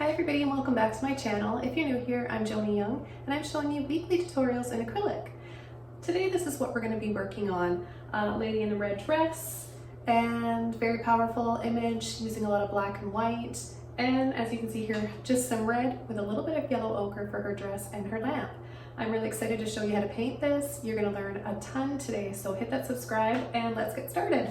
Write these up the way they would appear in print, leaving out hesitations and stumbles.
Hi everybody and welcome back to my channel. If you're new here, I'm Joni Young and I'm showing you weekly tutorials in acrylic. Today this is what we're going to be working on. Lady in a red dress and very powerful image using a lot of black and white, and as you can see here, just some red with a little bit of yellow ochre for her dress and her lamp. I'm really excited to show you how to paint this. You're going to learn a ton today, so hit that subscribe and let's get started.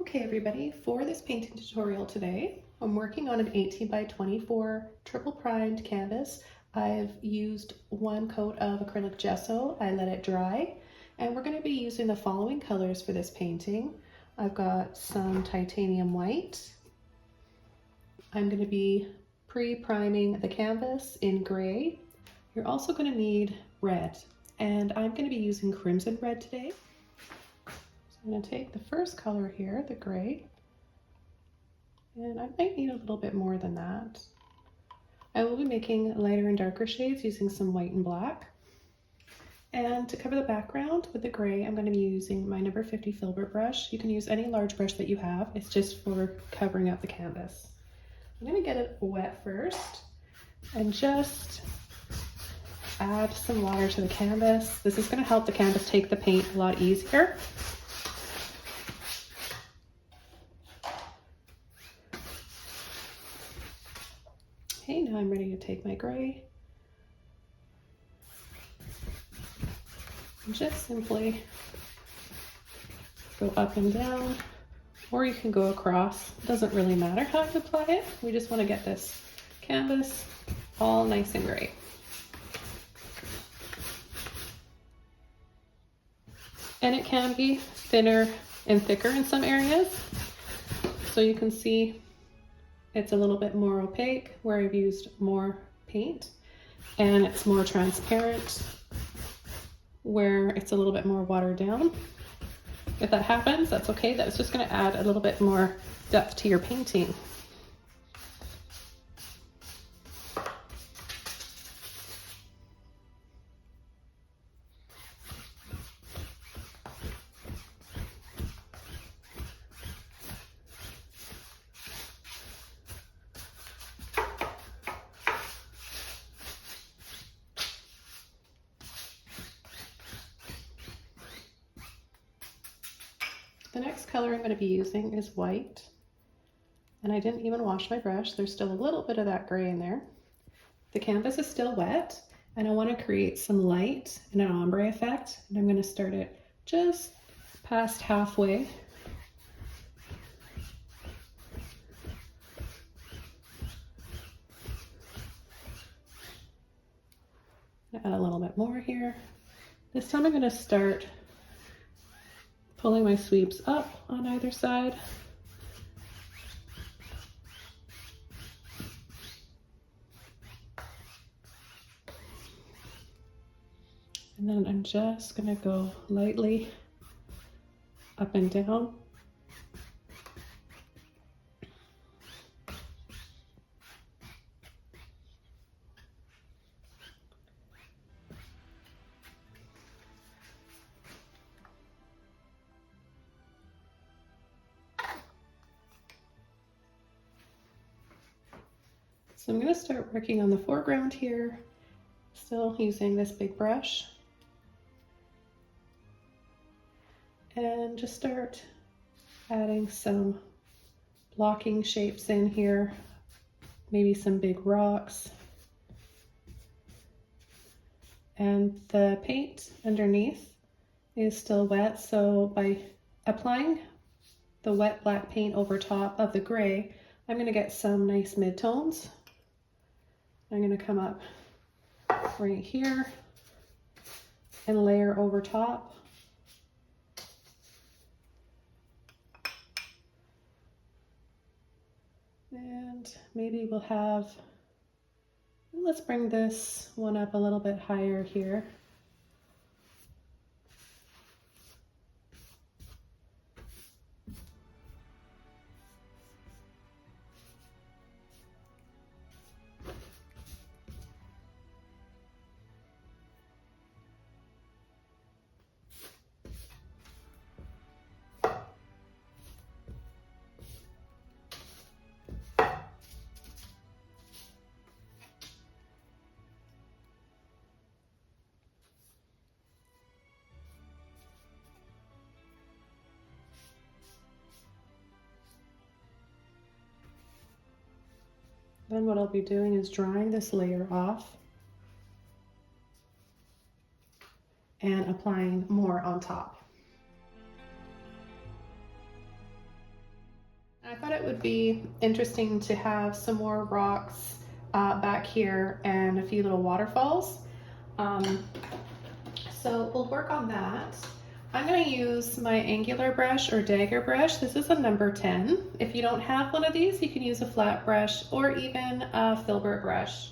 Okay everybody, for this painting tutorial today, I'm working on an 18 by 24 triple primed canvas. I've used one coat of acrylic gesso. I let it dry, and we're going to be using the following colors for this painting. I've got some titanium white. I'm going to be pre-priming the canvas in gray. You're also going to need red, and I'm going to be using crimson red today. I'm going to take the first color here, the gray, and I might need a little bit more than that. I will be making lighter and darker shades using some white and black. And to cover the background with the gray, I'm going to be using my number 50 filbert brush. You can use any large brush that you have. It's just for covering up the canvas. I'm going to get it wet first and just add some water to the canvas. This is going to help the canvas take the paint a lot easier. Okay, now I'm ready to take my gray and just simply go up and down, or you can go across. It doesn't really matter how you apply it. We just want to get this canvas all nice and gray. And it can be thinner and thicker in some areas. So you can see it's a little bit more opaque where I've used more paint, and it's more transparent where it's a little bit more watered down. If that happens, that's okay. That's just going to add a little bit more depth to your painting. The next color I'm going to be using is white, and I didn't even wash my brush. There's still a little bit of that gray in there. The canvas is still wet, and I want to create some light and an ombre effect, and I'm going to start it just past halfway. Add a little bit more here. This time I'm going to start pulling my sweeps up on either side. And then I'm just going to go lightly up and down. So I'm going to start working on the foreground here, still using this big brush, and just start adding some blocking shapes in here, maybe some big rocks. And the paint underneath is still wet, so by applying the wet black paint over top of the gray, I'm going to get some nice midtones. I'm going to come up right here and layer over top. And maybe we'll have, let's bring this one up a little bit higher here. Then what I'll be doing is drying this layer off and applying more on top. I thought it would be interesting to have some more rocks back here and a few little waterfalls. So we'll work on that. I'm going to use my angular brush or dagger brush. This is a number 10. If you don't have one of these, you can use a flat brush or even a filbert brush.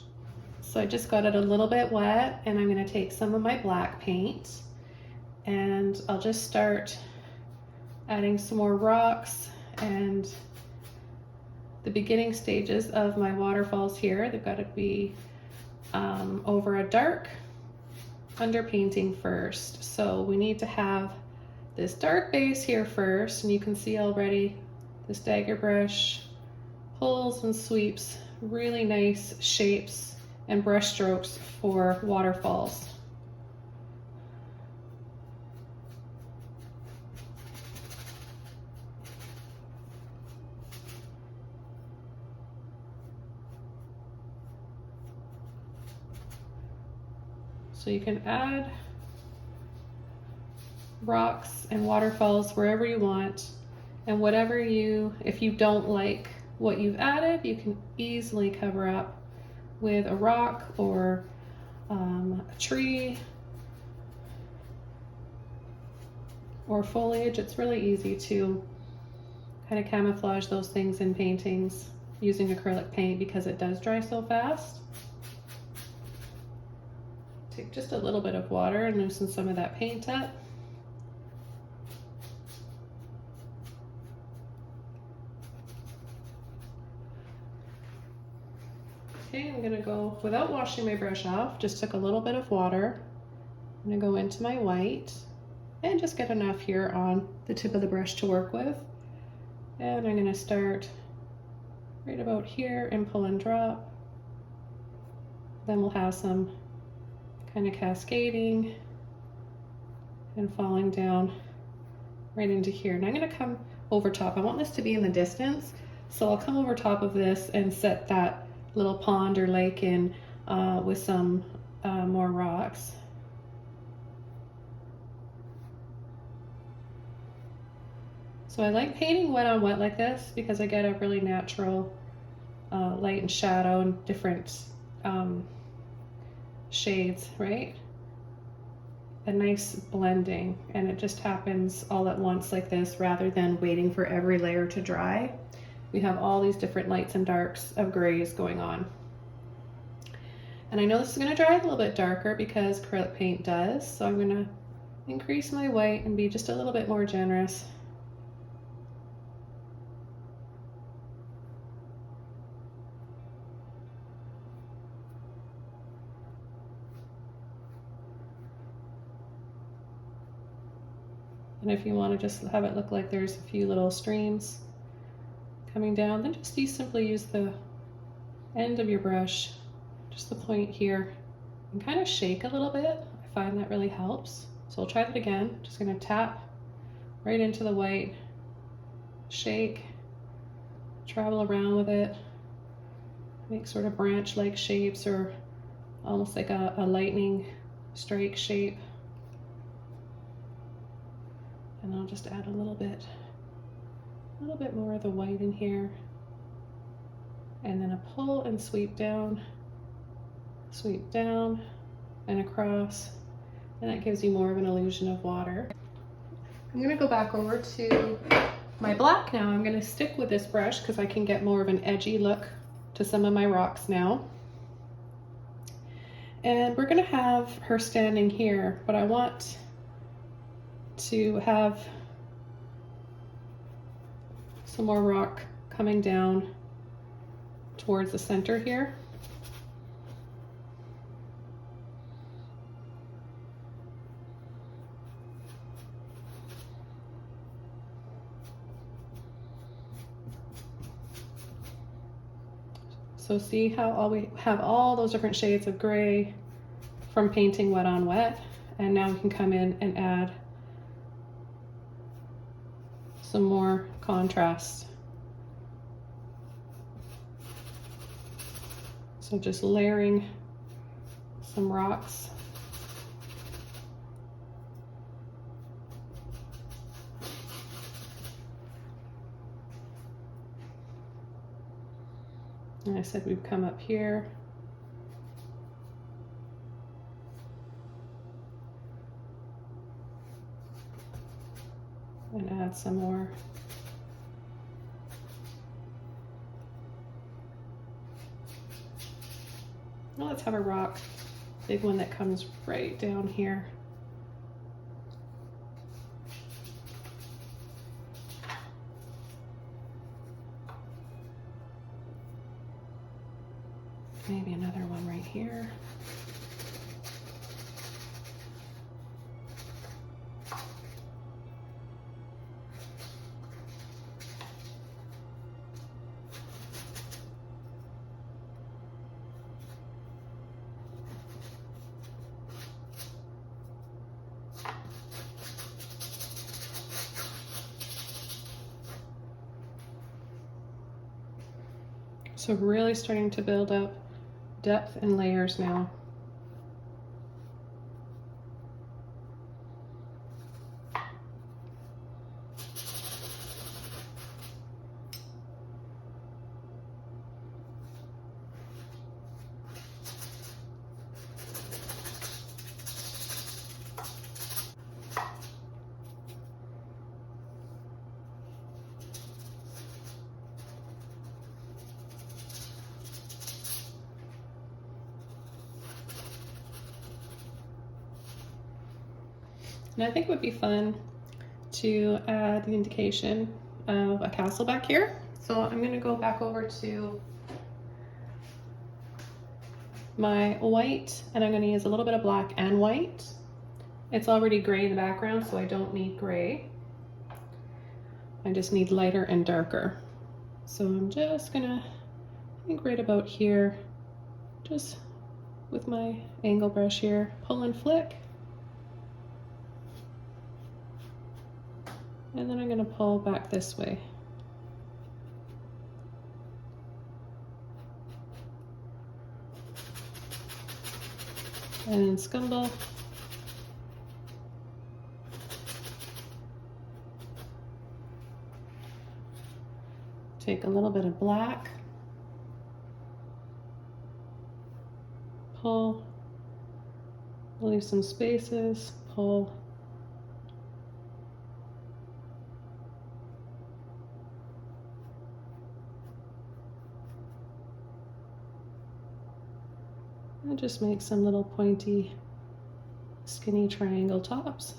So I just got it a little bit wet, and I'm going to take some of my black paint and I'll just start adding some more rocks and the beginning stages of my waterfalls here. They've got to be over a dark underpainting first. So we need to have this dark base here first, and you can see already this dagger brush pulls and sweeps really nice shapes and brush strokes for waterfalls. So you can add rocks and waterfalls wherever you want, and whatever if you don't like what you've added, you can easily cover up with a rock or a tree or foliage. It's really easy to kind of camouflage those things in paintings using acrylic paint because it does dry so fast. Take just a little bit of water and loosen some of that paint up. Okay, I'm gonna go, without washing my brush off, just took a little bit of water. I'm gonna go into my white and just get enough here on the tip of the brush to work with. And I'm gonna start right about here and pull and drop. Then we'll have some kind of cascading and falling down right into here. And I'm going to come over top. I want this to be in the distance, so I'll come over top of this and set that little pond or lake in with some more rocks. So I like painting wet on wet like this because I get a really natural light and shadow and different shades, right? A nice blending, and it just happens all at once like this rather than waiting for every layer to dry. We have all these different lights and darks of grays going on. And I know this is going to dry a little bit darker because acrylic paint does, so I'm going to increase my white and be just a little bit more generous. And if you want to just have it look like there's a few little streams coming down, then just simply use the end of your brush, just the point here, and kind of shake a little bit. I find that really helps. So I'll try that again. Just going to tap right into the white, shake, travel around with it, make sort of branch-like shapes or almost like a lightning strike shape. And I'll just add a little bit more of the white in here. And then a pull and sweep down and across. And that gives you more of an illusion of water. I'm gonna go back over to my black now. I'm gonna stick with this brush because I can get more of an edgy look to some of my rocks now. And we're gonna have her standing here, but I want to have some more rock coming down towards the center here. So see how we have all those different shades of gray from painting wet on wet, and now we can come in and add some more contrast. So just layering some rocks. And I said we've come up here. And add some more. Now let's have a rock, big one that comes right down here. Maybe another one right here. So really starting to build up depth and layers now. And I think it would be fun to add the indication of a castle back here. So I'm going to go back over to my white, and I'm going to use a little bit of black and white. It's already gray in the background, so I don't need gray. I just need lighter and darker. So I'm just going to, I think right about here, just with my angle brush here, pull and flick. And then I'm going to pull back this way. And then scumble. Take a little bit of black. Pull. Leave some spaces. Pull. And just make some little pointy, skinny triangle tops.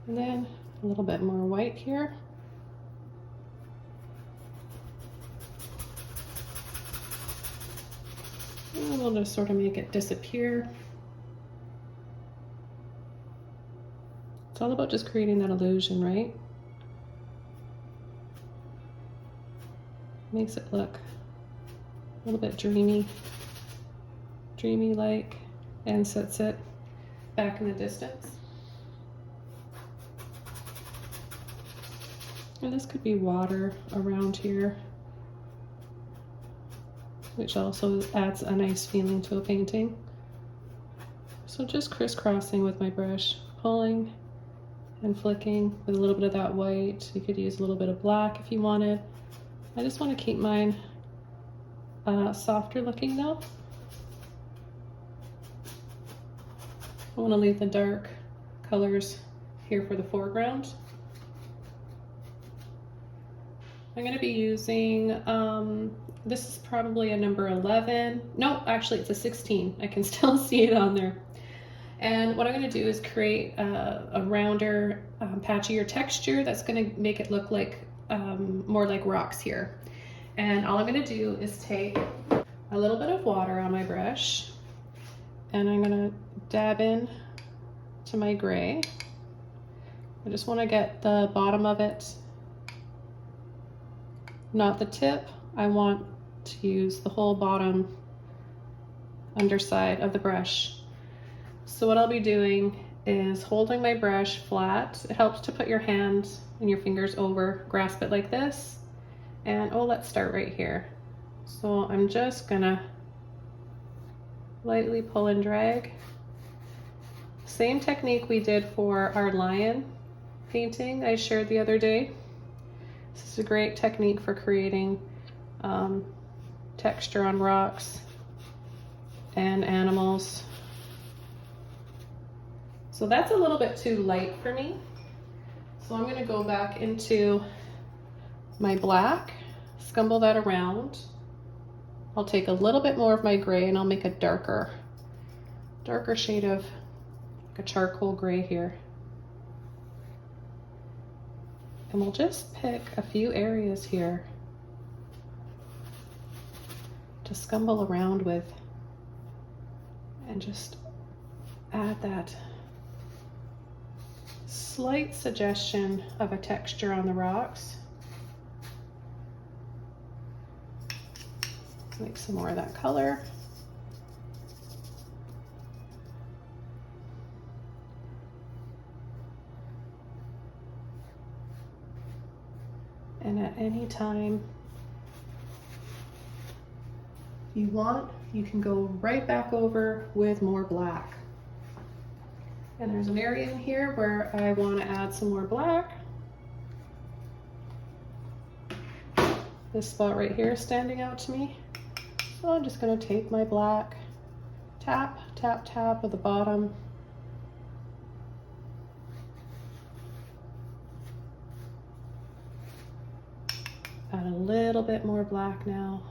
And then a little bit more white here. And we'll just sort of make it disappear. It's all about just creating that illusion, right? Makes it look a little bit dreamy-like, and sets it back in the distance. And this could be water around here, which also adds a nice feeling to a painting. So just crisscrossing with my brush, pulling and flicking with a little bit of that white. You could use a little bit of black if you wanted. I just want to keep mine softer looking though. I want to leave the dark colors here for the foreground. I'm going to be using, this is probably a number 11. No, actually it's a 16. I can still see it on there. And what I'm going to do is create a rounder, patchier texture that's going to make it look like more like rocks here. And all I'm going to do is take a little bit of water on my brush and I'm gonna dab in to my gray. I just want to get the bottom of it, not the tip. I want to use the whole bottom underside of the brush. So what I'll be doing is holding my brush flat. It helps to put your hands and your fingers over, grasp it like this, and oh, let's start right here. So I'm just gonna lightly pull and drag. Same technique we did for our lion painting I shared the other day. This is a great technique for creating texture on rocks and animals. So that's a little bit too light for me. So I'm gonna go back into my black, scumble that around. I'll take a little bit more of my gray and I'll make a darker shade of like a charcoal gray here. And we'll just pick a few areas here to scumble around with and just add that slight suggestion of a texture on the rocks. Make some more of that color. And at any time you want, you can go right back over with more black. And there's an area in here where I want to add some more black. This spot right here is standing out to me. So I'm just going to take my black, tap, tap, tap at the bottom. Add a little bit more black now.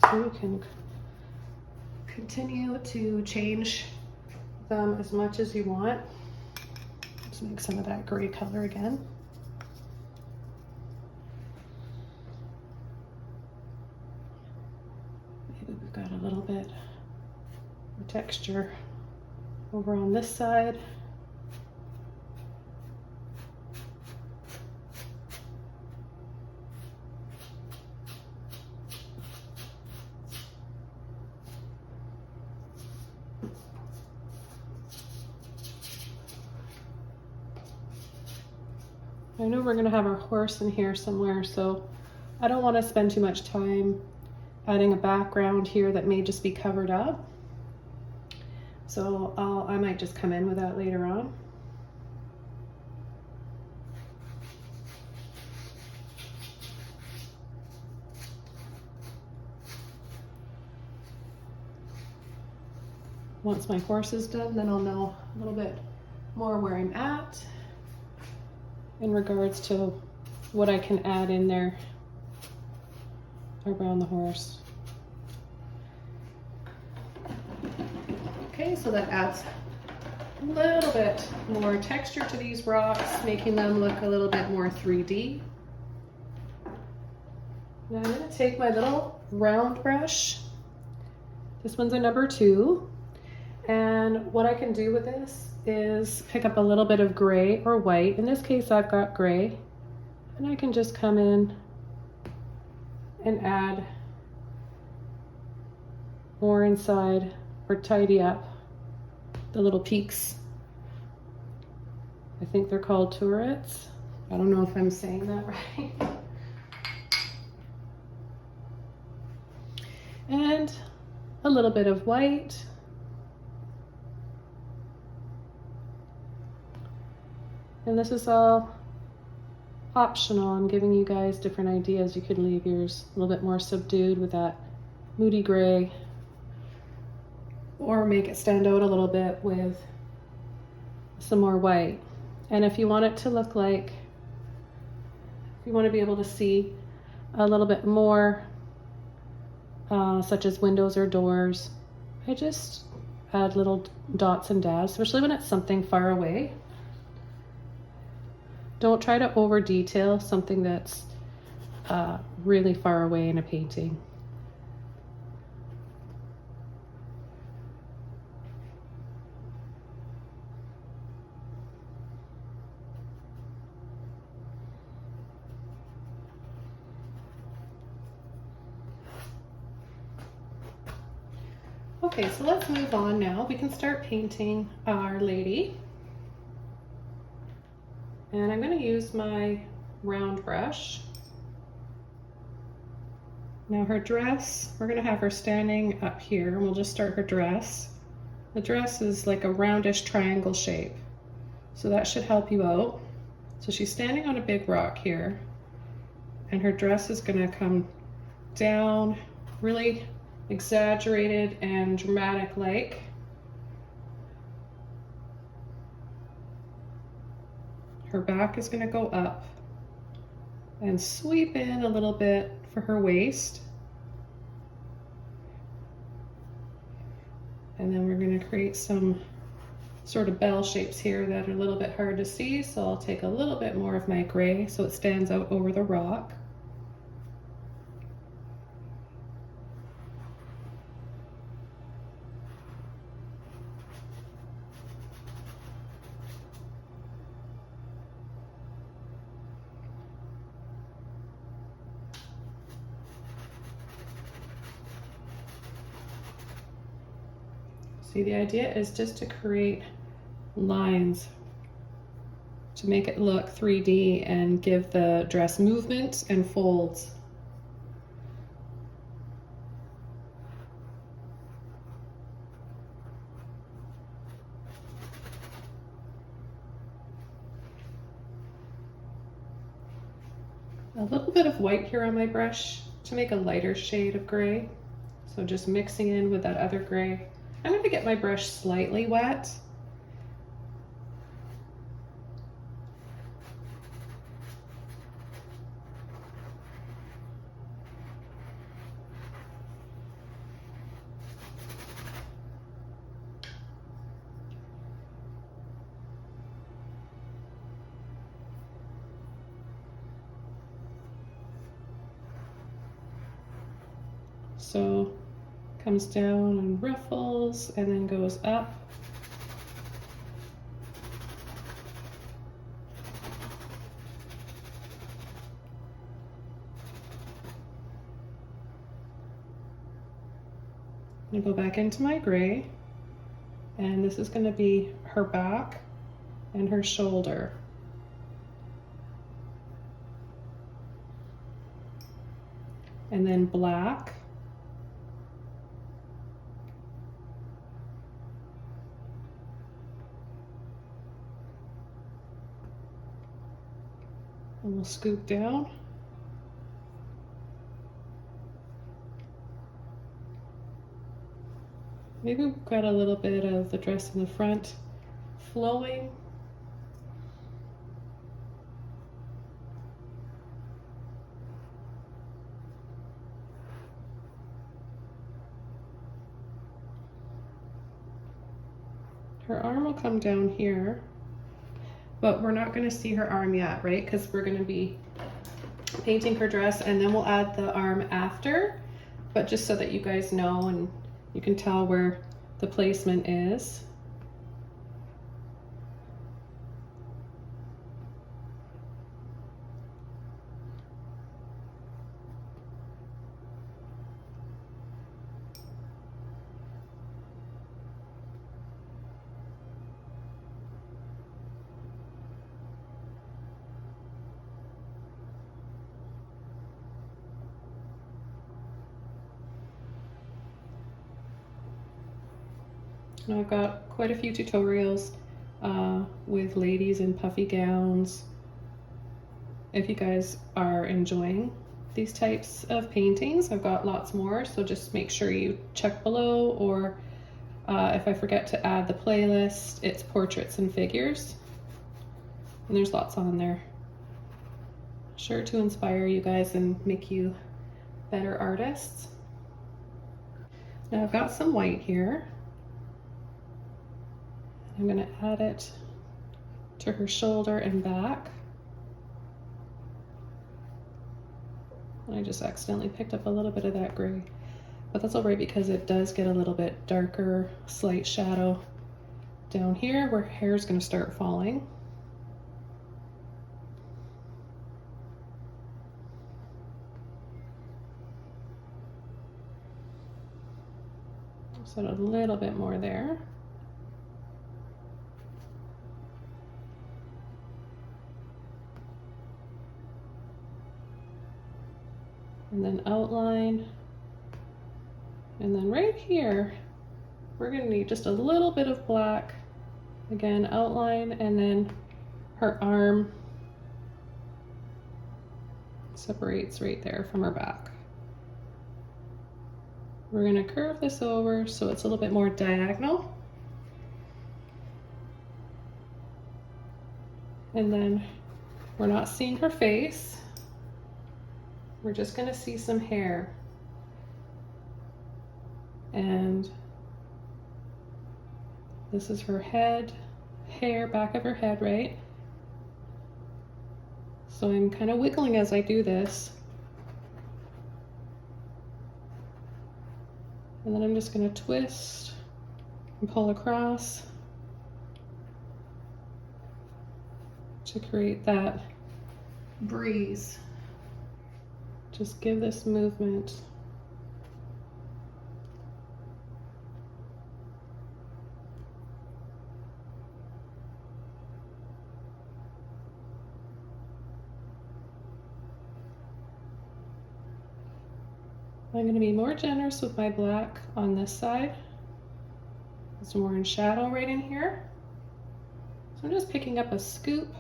So you can continue to change them as much as you want. Let's make some of that gray color again. Maybe we've got a little bit of texture over on this side. I know we're going to have our horse in here somewhere, so I don't want to spend too much time adding a background here that may just be covered up. So I might just come in with that later on. Once my horse is done, then I'll know a little bit more where I'm at in regards to what I can add in there around the horse. Okay, so that adds a little bit more texture to these rocks, making them look a little bit more 3D. Now I'm going to take my little round brush. This one's a number 2. And what I can do with this is pick up a little bit of gray or white. In this case, I've got gray. And I can just come in and add more inside or tidy up the little peaks. I think they're called turrets. I don't know if I'm saying that right. And a little bit of white. And this is all optional. I'm giving you guys different ideas. You could leave yours a little bit more subdued with that moody gray, or make it stand out a little bit with some more white. And if you want it to look like, if you want to be able to see a little bit more, such as windows or doors, I just add little dots and dabs, especially when it's something far away. Don't try to over detail something that's really far away in a painting. Okay, so let's move on now. We can start painting our lady. And I'm going to use my round brush. Now her dress, we're going to have her standing up here, and we'll just start her dress. The dress is like a roundish triangle shape, so that should help you out. So she's standing on a big rock here, and her dress is going to come down really exaggerated and dramatic like. Her back is going to go up and sweep in a little bit for her waist. And then we're going to create some sort of bell shapes here that are a little bit hard to see, so I'll take a little bit more of my gray so it stands out over the rock. See, the idea is just to create lines to make it look 3D and give the dress movement and folds. A little bit of white here on my brush to make a lighter shade of gray. So just mixing in with that other gray. I'm going to get my brush slightly wet. So comes down and ruffles and then goes up. I'm going to go back into my gray, and this is going to be her back and her shoulder. And then black. And we'll scoop down. Maybe we've got a little bit of the dress in the front flowing. Her arm will come down here, but we're not going to see her arm yet, right? Because we're going to be painting her dress and then we'll add the arm after, but just so that you guys know and you can tell where the placement is. Now I've got quite a few tutorials with ladies in puffy gowns. If you guys are enjoying these types of paintings, I've got lots more, so just make sure you check below, or if I forget to add the playlist, it's portraits and figures, and there's lots on there. Sure to inspire you guys and make you better artists. Now I've got some white here. I'm going to add it to her shoulder and back. And I just accidentally picked up a little bit of that gray. But that's all right because it does get a little bit darker, slight shadow down here where hair is going to start falling. So a little bit more there. And then outline. And then right here, we're going to need just a little bit of black. Again, outline, and then her arm separates right there from her back. We're going to curve this over so it's a little bit more diagonal. And then we're not seeing her face. We're just going to see some hair. And this is her head, hair, back of her head, right? So I'm kind of wiggling as I do this. And then I'm just going to twist and pull across to create that breeze. Just give this movement. I'm going to be more generous with my black on this side. It's more in shadow right in here. So I'm just picking up a scoop.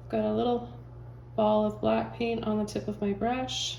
I've got a little ball of black paint on the tip of my brush.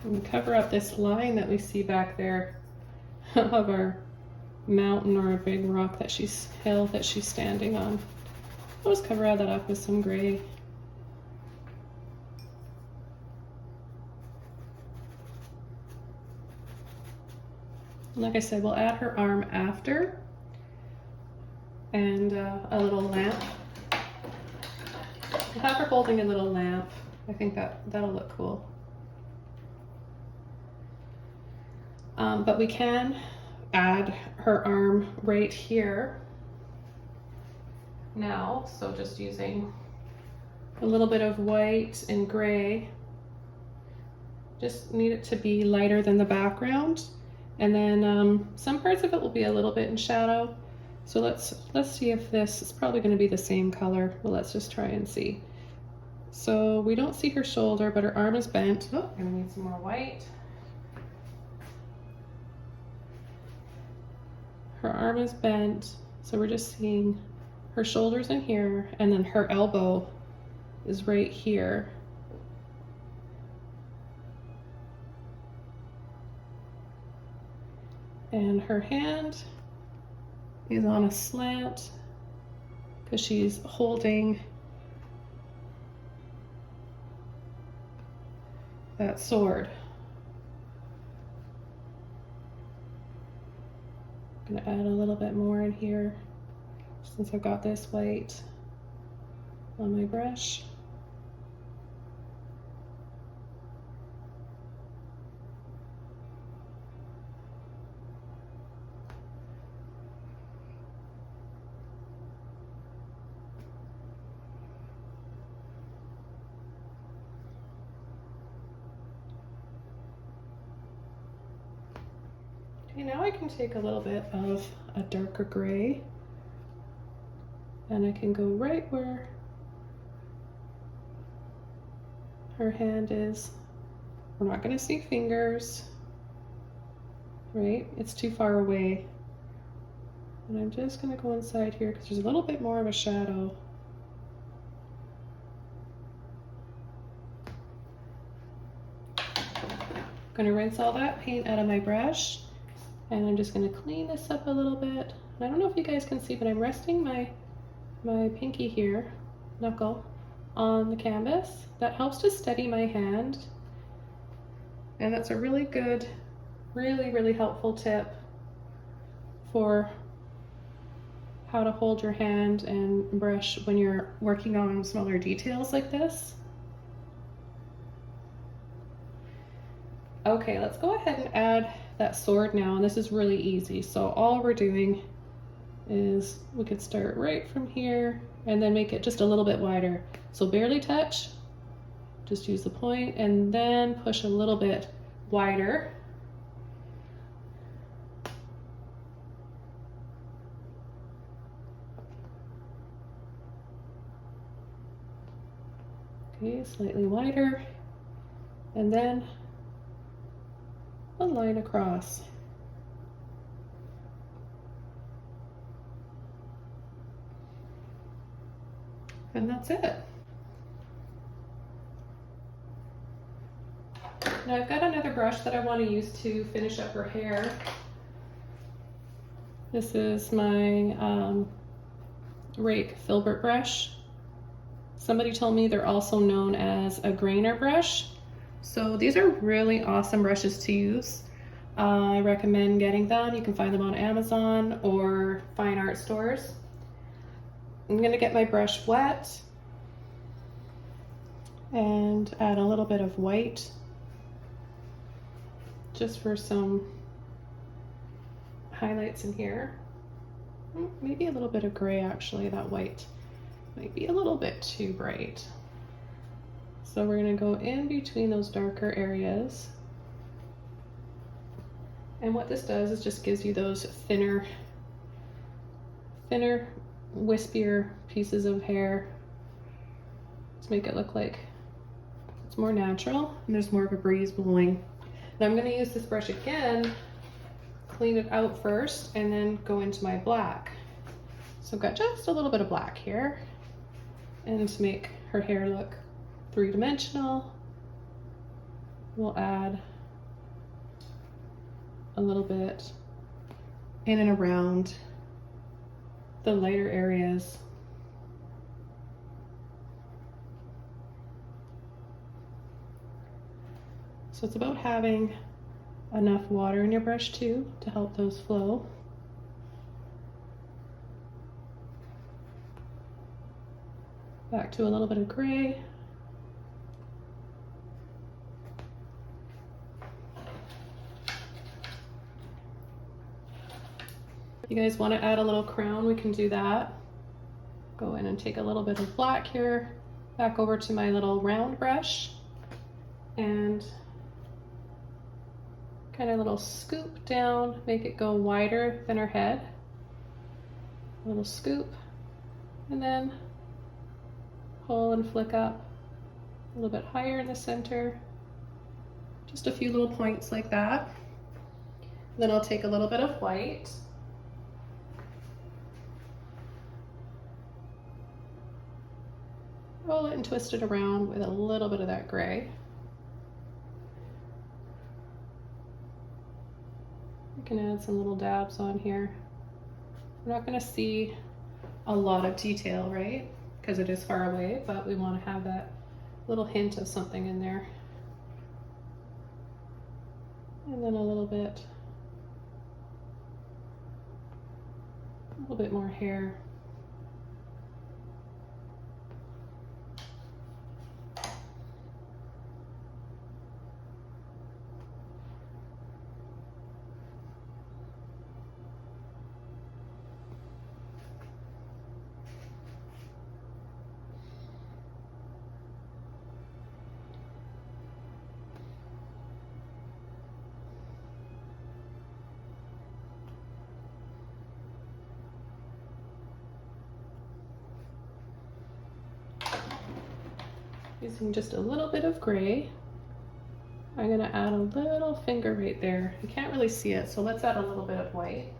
And cover up this line that we see back there of our mountain or a big rock that hill that she's standing on. I'll just cover all that up with some gray. And like I said, we'll add her arm after, and a little lamp. We'll have her holding a little lamp. I think that'll look cool. But we can add her arm right here now. So just using a little bit of white and gray. Just need it to be lighter than the background. And then some parts of it will be a little bit in shadow. So let's see if this is probably going to be the same color. Well, let's just try and see. So we don't see her shoulder, but her arm is bent. Oh, I'm gonna need some more white. Her arm is bent, so we're just seeing her shoulders in here, and then her elbow is right here. And her hand is on a slant because she's holding that sword. I'm gonna add a little bit more in here since I've got this white on my brush. Okay, now I can take a little bit of a darker gray and I can go right where her hand is. We're not going to see fingers, right? It's too far away. And I'm just going to go inside here because there's a little bit more of a shadow. I'm going to rinse all that paint out of my brush. And I'm just gonna clean this up a little bit. And I don't know if you guys can see, but I'm resting my pinky here, knuckle, on the canvas. That helps to steady my hand. And that's a really good, really helpful tip for how to hold your hand and brush when you're working on smaller details like this. Okay, let's go ahead and add that sword now, and this is really easy. So all we're doing is we could start right from here and then make it just a little bit wider. So barely touch, just use the point and then push a little bit wider. Okay, slightly wider, and then a line across. And that's it. Now I've got another brush that I want to use to finish up her hair. This is my rake filbert brush. Somebody told me they're also known as a grainer brush. So these are really awesome brushes to use. I recommend getting them. You can find them on Amazon or fine art stores. I'm gonna get my brush wet and add a little bit of white just for some highlights in here. Maybe a little bit of gray actually. That white might be a little bit too bright. So we're gonna go in between those darker areas. And what this does is just gives you those thinner, wispier pieces of hair to make it look like it's more natural and there's more of a breeze blowing. Now I'm gonna use this brush again, clean it out first, and then go into my black. So I've got just a little bit of black here, and to make her hair look three-dimensional, we'll add a little bit in and around the lighter areas. So it's about having enough water in your brush too to help those flow. Back to a little bit of gray. If you guys want to add a little crown, we can do that. Go in and take a little bit of black here, back over to my little round brush, and kind of little scoop down, make it go wider than her head. A little scoop, and then pull and flick up a little bit higher in the center. Just a few little points like that. Then I'll take a little bit of white. Roll it and twist it around with a little bit of that gray. You can add some little dabs on here. We're not going to see a lot of detail, right? Because it is far away, but we want to have that little hint of something in there. And then a little bit more hair. Using just a little bit of gray, I'm going to add a little finger right there. You can't really see it, so let's add a little bit of white.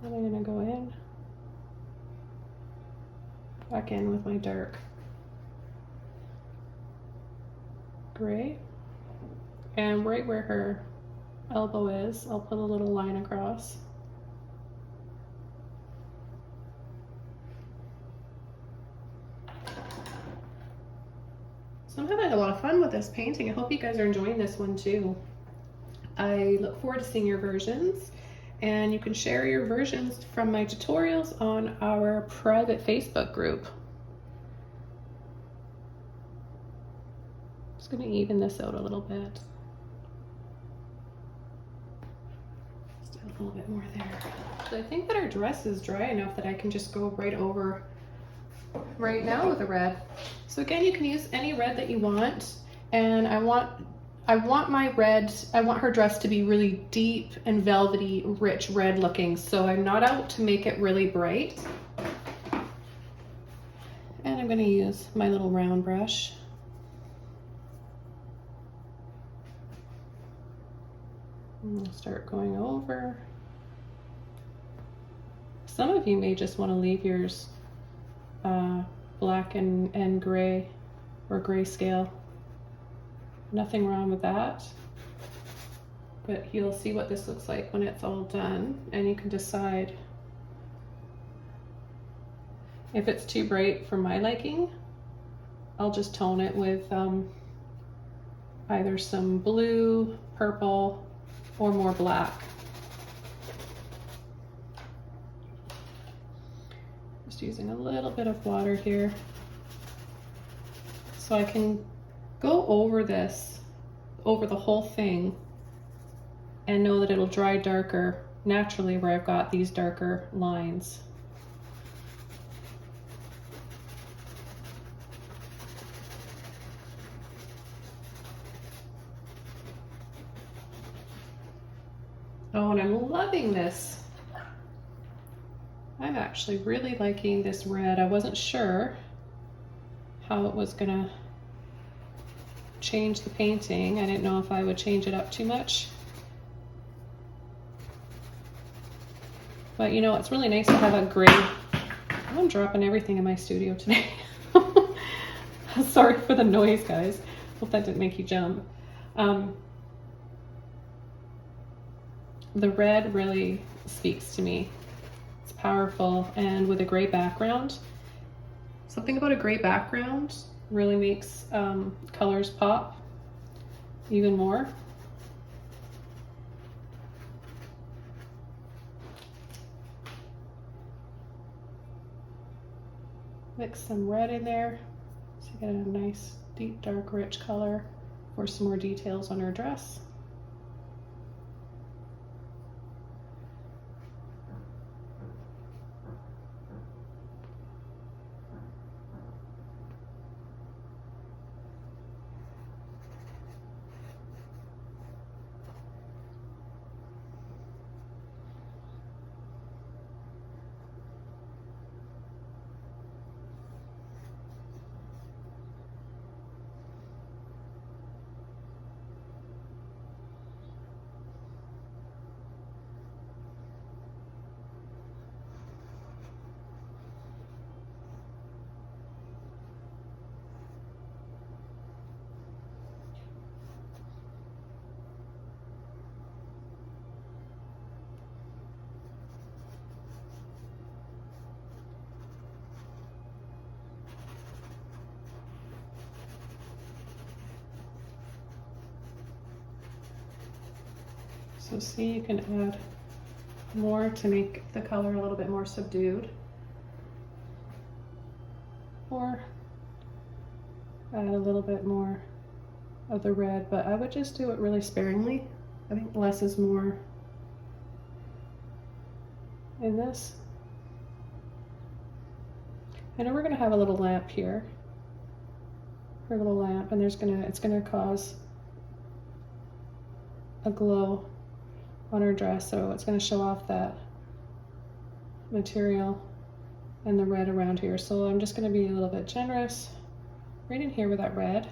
Then I'm gonna go in, back in with my dark gray. And right where her elbow is, I'll put a little line across. So I'm having a lot of fun with this painting. I hope you guys are enjoying this one too. I look forward to seeing your versions, and you can share your versions from my tutorials on our private Facebook group. Just gonna even this out a little bit. Just do a little bit more there. So I think that our dress is dry enough that I can just go right over right now with a red. So again, you can use any red that you want, and I want my red, I want her dress to be really deep and velvety, rich red looking, so I'm not out to make it really bright. And I'm going to use my little round brush. And I'll start going over. Some of you may just want to leave yours black and gray or grayscale. Nothing wrong with that, but you'll see what this looks like when it's all done, and you can decide if it's too bright for my liking. I'll just tone it with either some blue, purple, or more black. Just using a little bit of water here so I can go over this, over the whole thing, and know that it'll dry darker naturally where I've got these darker lines. Oh, and I'm loving this. I'm actually really liking this red. I wasn't sure how it was gonna change the painting. I didn't know if I would change it up too much. But you know, it's really nice to have a gray. I'm dropping everything in my studio today. Sorry for the noise, guys. Hope that didn't make you jump. The red really speaks to me. It's powerful, and with a gray background, something about a gray background really makes colors pop even more. Mix some red in there so you get a nice deep dark rich color for some more details on her dress. So see, you can add more to make the color a little bit more subdued, or add a little bit more of the red, but I would just do it really sparingly. I think less is more in this. I know we're gonna have a little lamp here, her little lamp, and it's gonna cause a glow on her dress, so it's going to show off that material and the red around here. So I'm just going to be a little bit generous right in here with that red.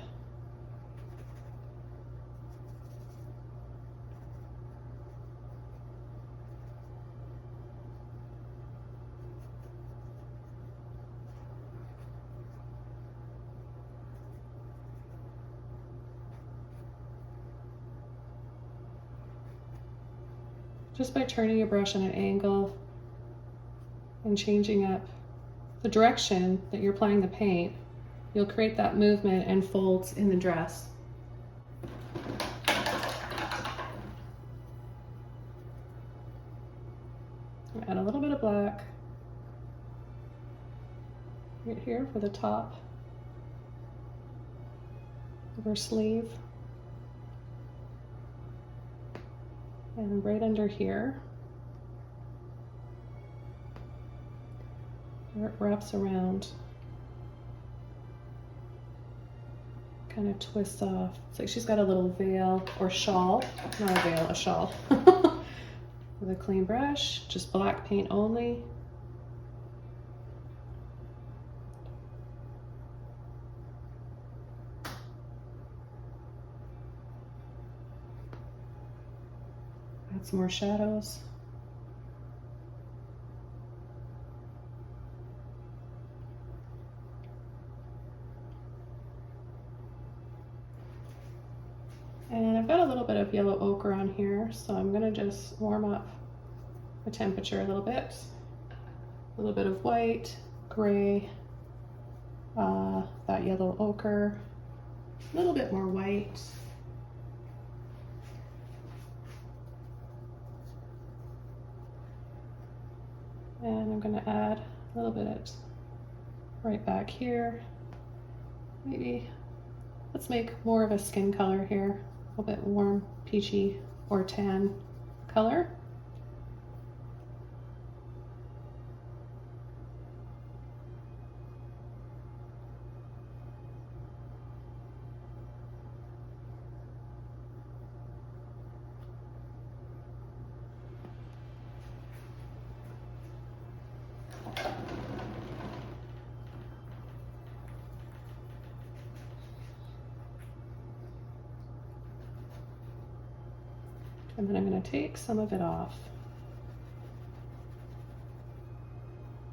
just by turning your brush on an angle and changing up the direction that you're applying the paint, you'll create that movement and folds in the dress. Add a little bit of black right here for the top of her sleeve. And right under here, where it wraps around, kind of twists off. It's like she's got a little veil or shawl, not a veil, a shawl. With a clean brush, just black paint only. Add some more shadows. And I've got a little bit of yellow ochre on here, so I'm gonna just warm up the temperature a little bit. A little bit of white, gray, that yellow ochre, a little bit more white. And I'm gonna add a little bit right back here. Maybe, let's make more of a skin color here. A little bit warm, peachy or tan color. And then I'm going to take some of it off.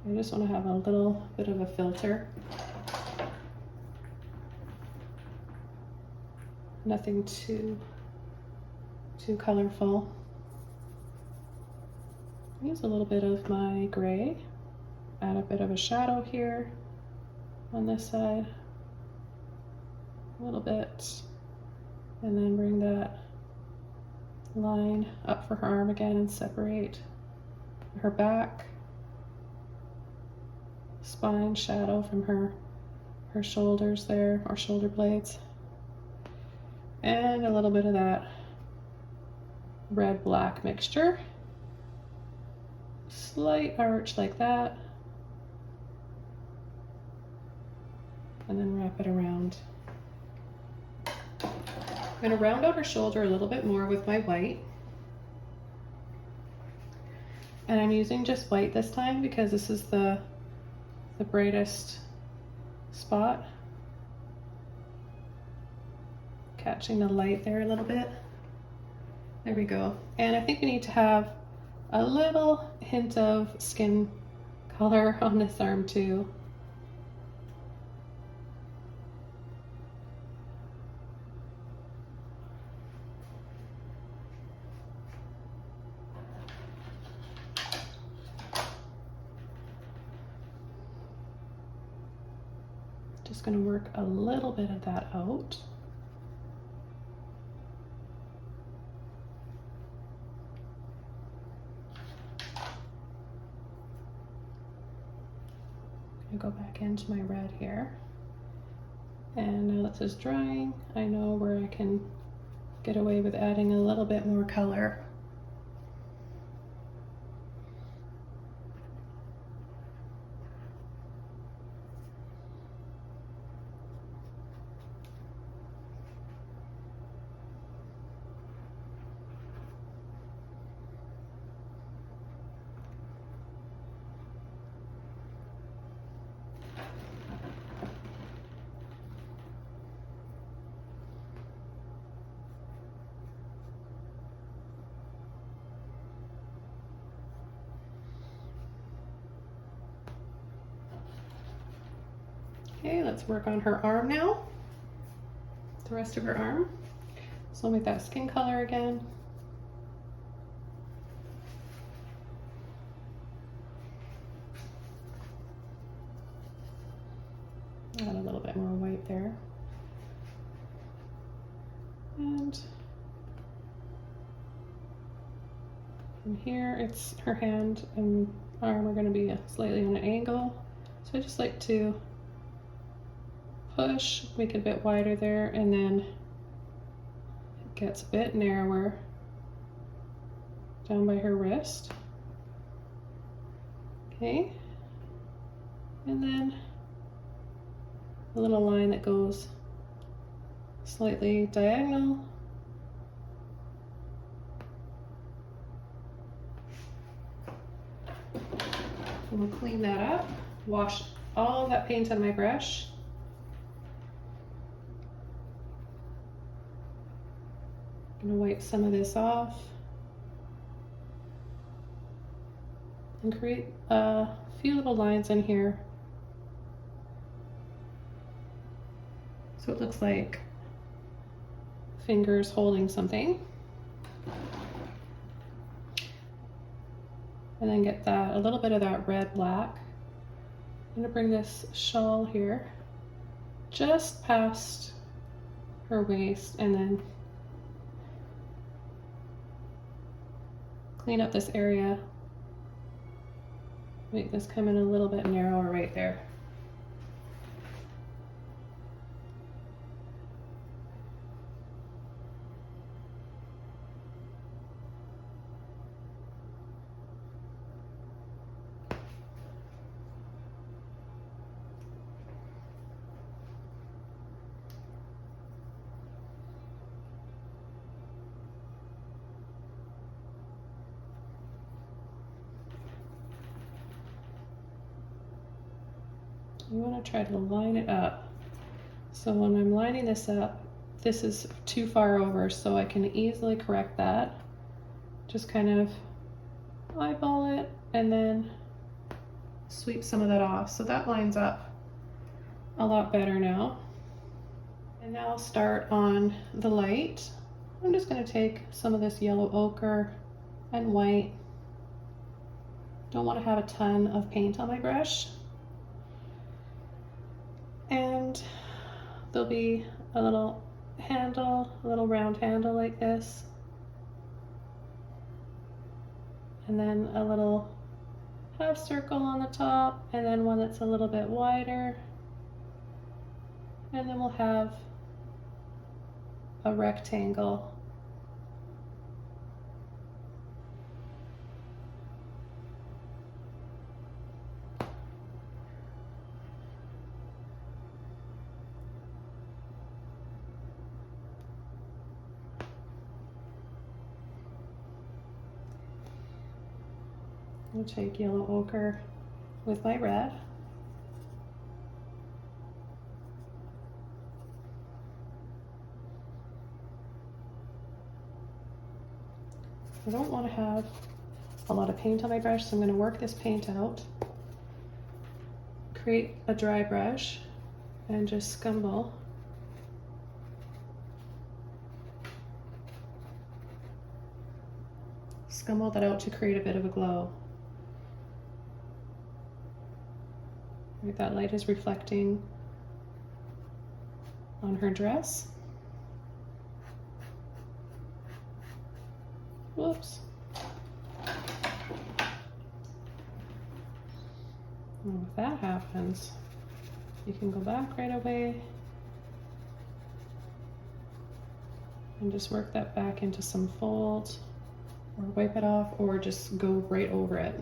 I just want to have a little bit of a filter. Nothing too colorful. Use a little bit of my gray. Add a bit of a shadow here on this side. A little bit. And then bring that line up for her arm again and separate her back spine shadow from her shoulders there, or shoulder blades, and a little bit of that red black mixture, slight arch like that, and then wrap it around. I'm going to round out her shoulder a little bit more with my white. And I'm using just white this time because this is the brightest spot. Catching the light there a little bit. There we go. And I think we need to have a little hint of skin color on this arm too. Just going to work a little bit of that out. I'm going to go back into my red here. And now that this is drying, I know where I can get away with adding a little bit more color. Okay, let's work on her arm now. The rest of her arm. So I'll make that skin color again. Add a little bit more white there. And from here, it's her hand and arm are going to be slightly on an angle. So I just like to push, make it a bit wider there, and then it gets a bit narrower down by her wrist. Okay. And then a little line that goes slightly diagonal. And we'll clean that up, wash all that paint on my brush. I'm gonna wipe some of this off and create a few little lines in here so it looks like fingers holding something. And then get that, a little bit of that red black. I'm gonna bring this shawl here just past her waist and then clean up this area. Make this come in a little bit narrower right there. You want to try to line it up. So when I'm lining this up, this is too far over, so I can easily correct that. Just kind of eyeball it and then sweep some of that off. So that lines up a lot better now. And now I'll start on the light. I'm just going to take some of this yellow ochre and white. Don't want to have a ton of paint on my brush. And there'll be a little handle, a little round handle like this. And then a little half circle on the top, and then one that's a little bit wider. And then we'll have a rectangle. I'll take yellow ochre with my red. I don't want to have a lot of paint on my brush, so I'm going to work this paint out. Create a dry brush and just scumble. Scumble that out to create a bit of a glow. Right, that light is reflecting on her dress. Whoops. And if that happens, you can go back right away and just work that back into some folds, or wipe it off, or just go right over it.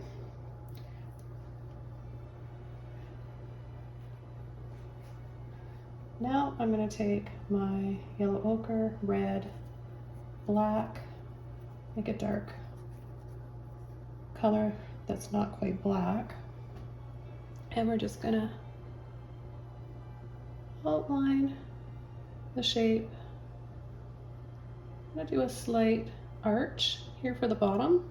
Now I'm going to take my yellow ochre, red, black, make a dark color that's not quite black, and we're just going to outline the shape. I'm going to do a slight arch here for the bottom.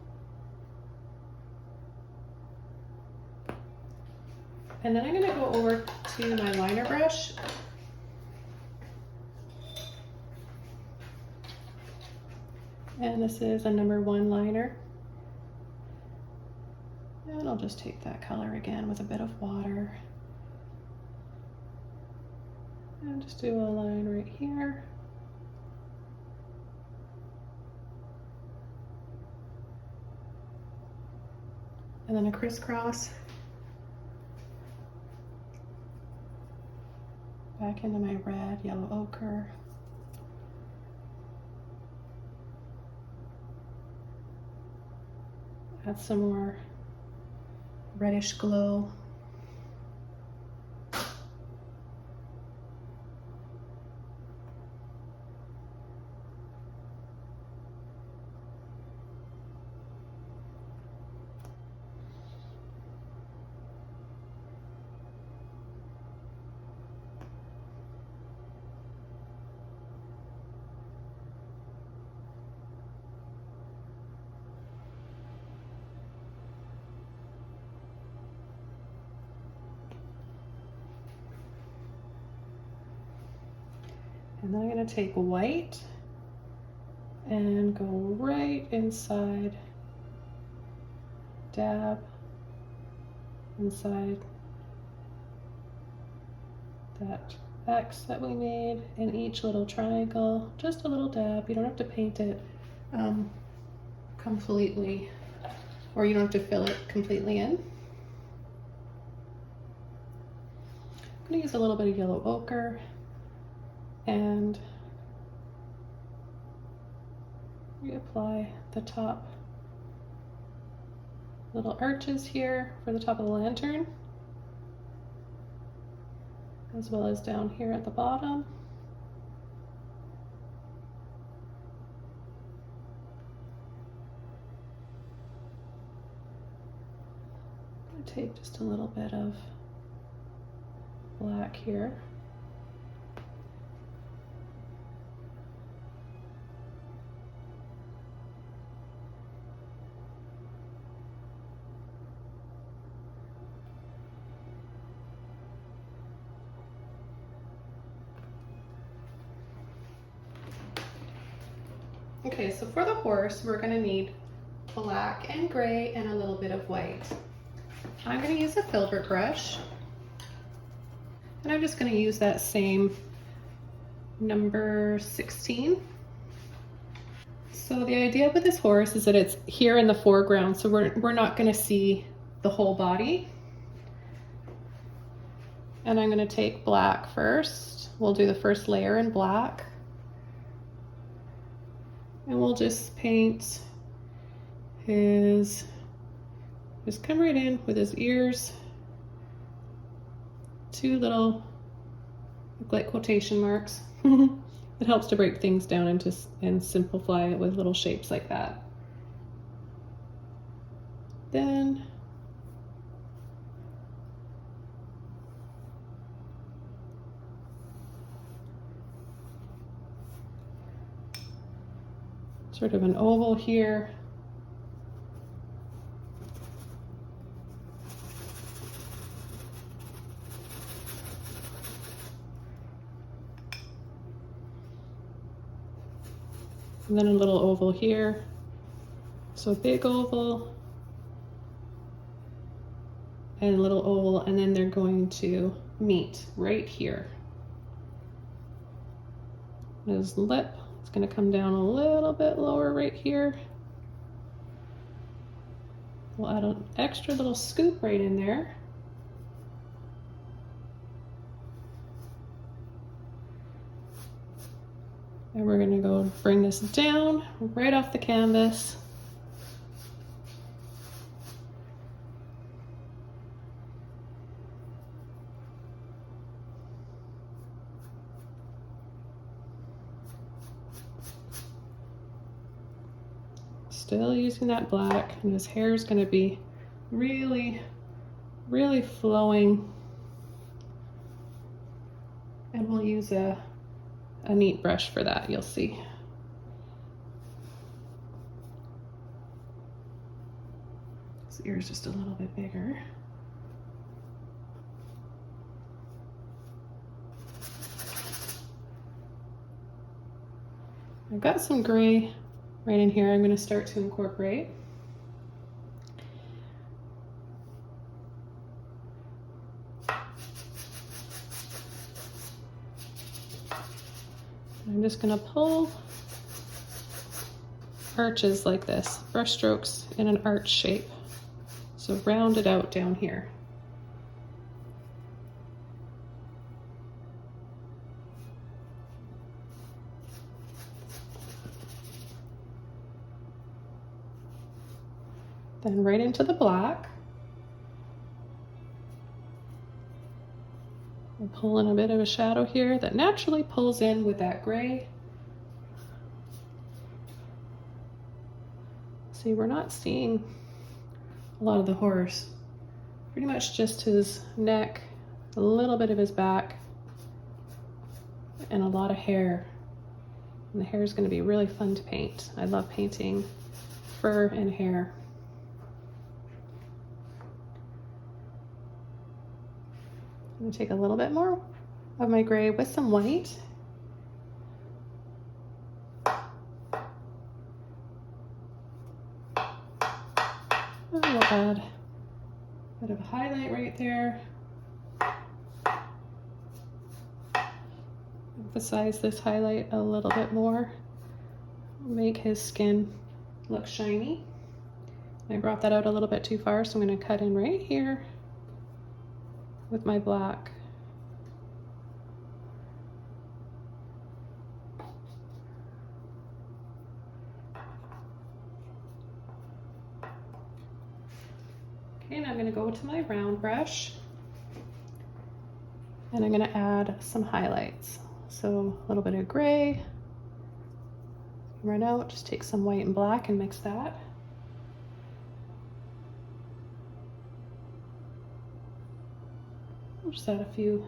And then I'm going to go over to my liner brush and this is a number 1 liner. And I'll just take that color again with a bit of water. And just do a line right here. And then a crisscross back into my red, yellow ochre. Add some more reddish glow. And then I'm going to take white and go right inside, dab inside that X that we made in each little triangle, just a little dab. You don't have to paint it completely, or you don't have to fill it completely in. I'm going to use a little bit of yellow ochre and reapply the top little arches here for the top of the lantern, as well as down here at the bottom. I'm going to take just a little bit of black here. Okay, so for the horse, we're going to need black and gray and a little bit of white. I'm going to use a filbert brush, and I'm just going to use that same number 16. So the idea with this horse is that it's here in the foreground, so we're not going to see the whole body. And I'm going to take black first. We'll do the first layer in black. And we'll just paint his, just come right in with his ears. Two little, look like quotation marks. It helps to break things down and simplify it with little shapes like that. Then sort of an oval here. And then a little oval here. So a big oval and a little oval, and then they're going to meet right here. His lip is going to come down a little bit lower right here. We'll add an extra little scoop right in there. And we're going to go bring this down right off the canvas. Still using that black, and his hair is going to be really, really flowing. And we'll use a neat brush for that, you'll see. His ear's just a little bit bigger. I've got some gray right in here I'm going to start to incorporate. I'm just gonna pull arches like this, brush strokes in an arch shape. So round it out down here. Then right into the black. We'll pull in a bit of a shadow here that naturally pulls in with that gray. See, we're not seeing a lot of the horse. Pretty much just his neck, a little bit of his back, and a lot of hair. And the hair is going to be really fun to paint. I love painting fur and hair. I'm going to take a little bit more of my gray with some white. And we'll add a bit of a highlight right there. Emphasize this highlight a little bit more. Make his skin look shiny. I brought that out a little bit too far, so I'm going to cut in right here with my black. Okay, and I'm going to go to my round brush and I'm going to add some highlights. So a little bit of gray. Run out, just take some white and black and mix that. I'll just add a few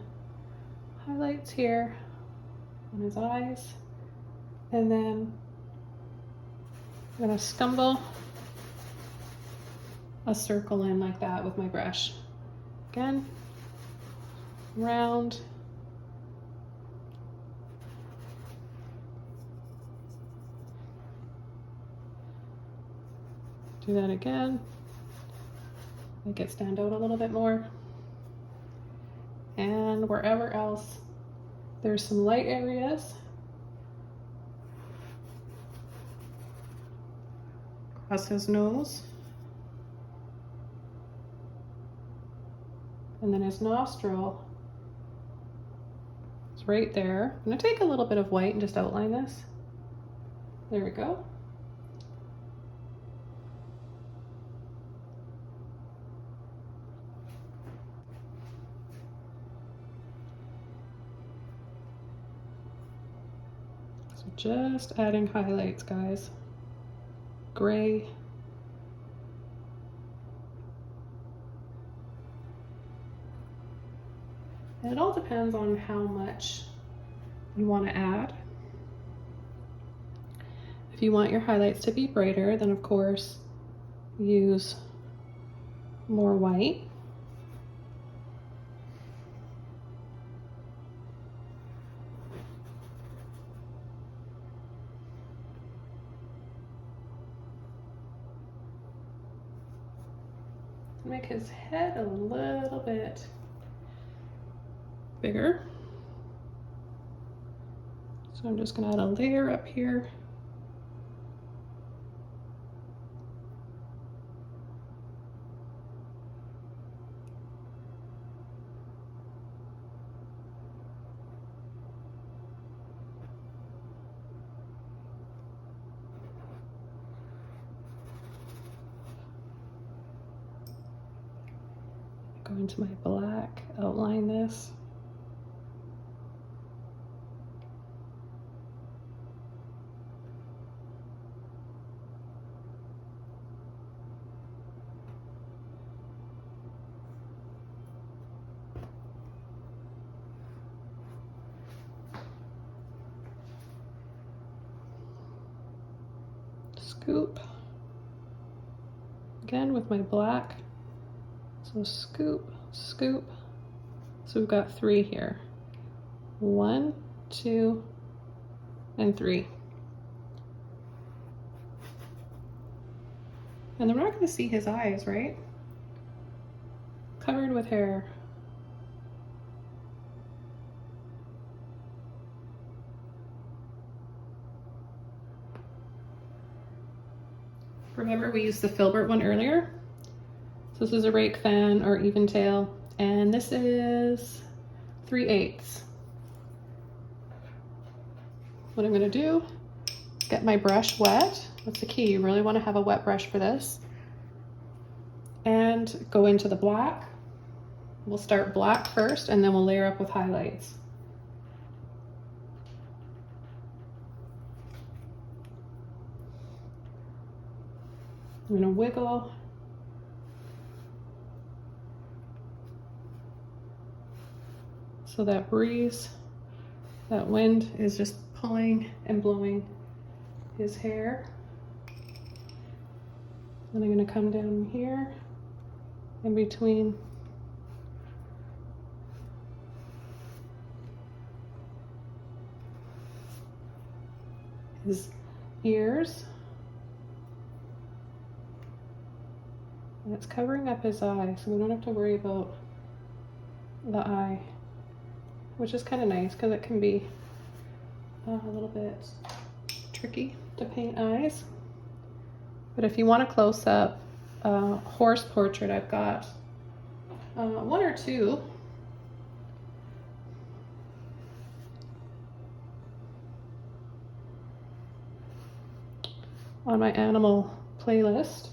highlights here on his eyes. And then I'm going to scumble a circle in like that with my brush. Again, round. Do that again. Make it stand out a little bit more. And wherever else there's some light areas, across his nose. And then his nostril is right there. I'm gonna take a little bit of white and just outline this. There we go. So just adding highlights, guys. Gray. And it all depends on how much you want to add. If you want your highlights to be brighter, then of course use more white. Make his head a little bit bigger. So I'm just going to add a layer up here. Go into my black, outline this. Scoop. Again with my black. So scoop, scoop. So we've got 3 here. 1, 2, and 3. And then we're not going to see his eyes, right? Covered with hair. Remember we used the filbert one earlier? So this is a rake fan or even tail, and this is 3/8. What I'm gonna do, get my brush wet. That's the key, you really wanna have a wet brush for this. And go into the black. We'll start black first, and then we'll layer up with highlights. I'm gonna wiggle. So that breeze, that wind is just pulling and blowing his hair. Then I'm gonna come down here in between his ears. And it's covering up his eye, so we don't have to worry about the eye, which is kind of nice because it can be a little bit tricky to paint eyes. But if you want a close-up horse portrait, I've got one or two. On my animal playlist.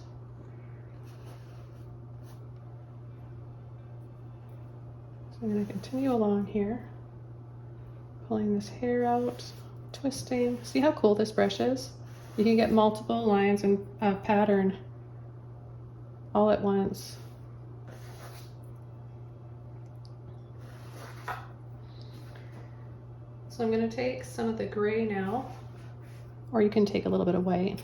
So I'm going to continue along here, pulling this hair out, twisting. See how cool this brush is? You can get multiple lines and pattern all at once. So I'm going to take some of the gray now, or you can take a little bit of white.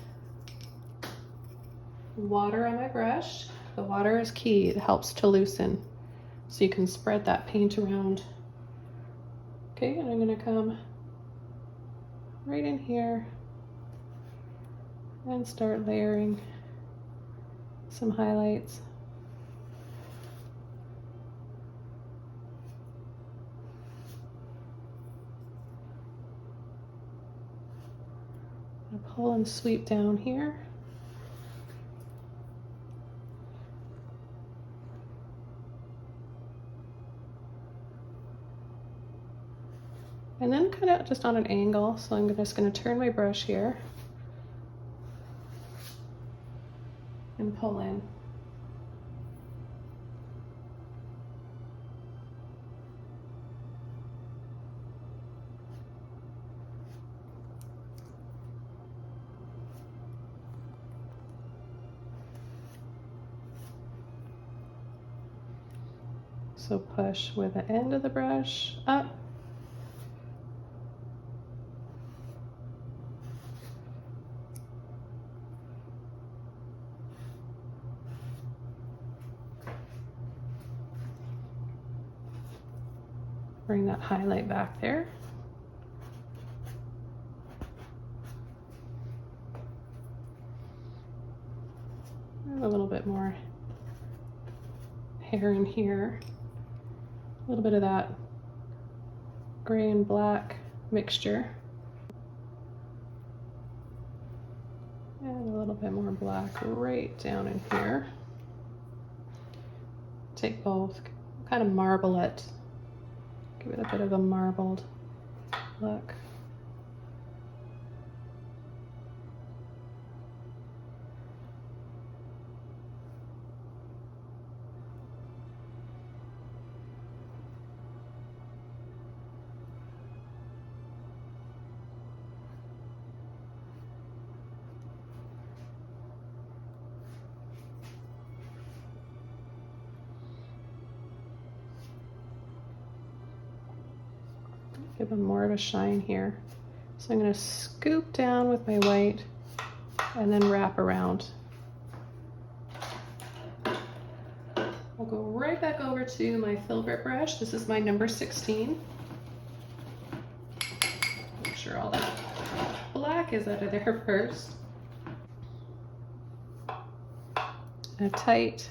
Water on my brush. The water is key, it helps to loosen. So you can spread that paint around. Okay, and I'm gonna come right in here and start layering some highlights. I'll pull and sweep down here. And then kind of just on an angle, so I'm just going to turn my brush here and pull in. So push with the end of the brush up. Bring that highlight back there. A little bit more hair in here. A little bit of that gray and black mixture. And a little bit more black right down in here. Take both, kind of marble it. Give it a bit of a marbled look. Give them more of a shine here. So I'm going to scoop down with my white and then wrap around. I'll go right back over to my filbert brush. This is my number 16. Make sure all that black is out of there first. A tight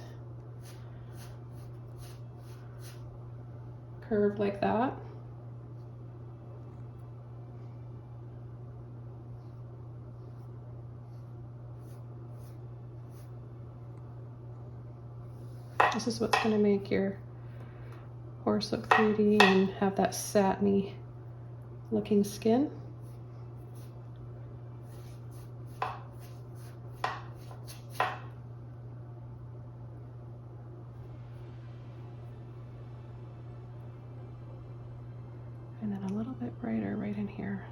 curve like that. This is what's going to make your horse look 3D and have that satiny looking skin. And then a little bit brighter right in here.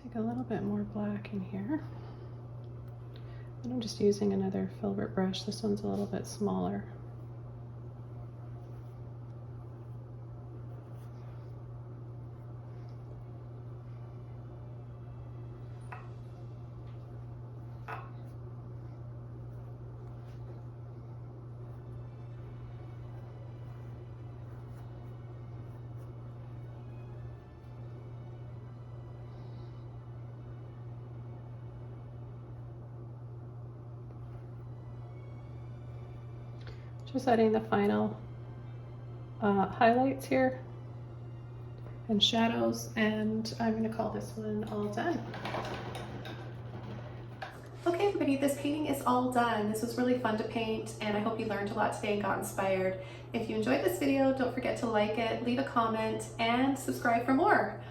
Take a little bit more black in here. And I'm just using another filbert brush. This one's a little bit smaller. Just adding the final highlights here and shadows, and I'm going to call this one all done. Okay everybody, this painting is all done. This was really fun to paint and I hope you learned a lot today and got inspired. If you enjoyed this video, don't forget to like it, leave a comment, and subscribe for more.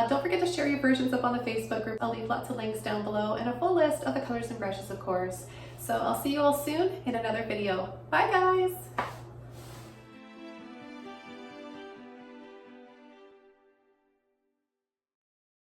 Don't forget to share your versions up on the Facebook group. I'll leave lots of links down below and a full list of the colors and brushes, of course. So I'll see you all soon in another video. Bye guys!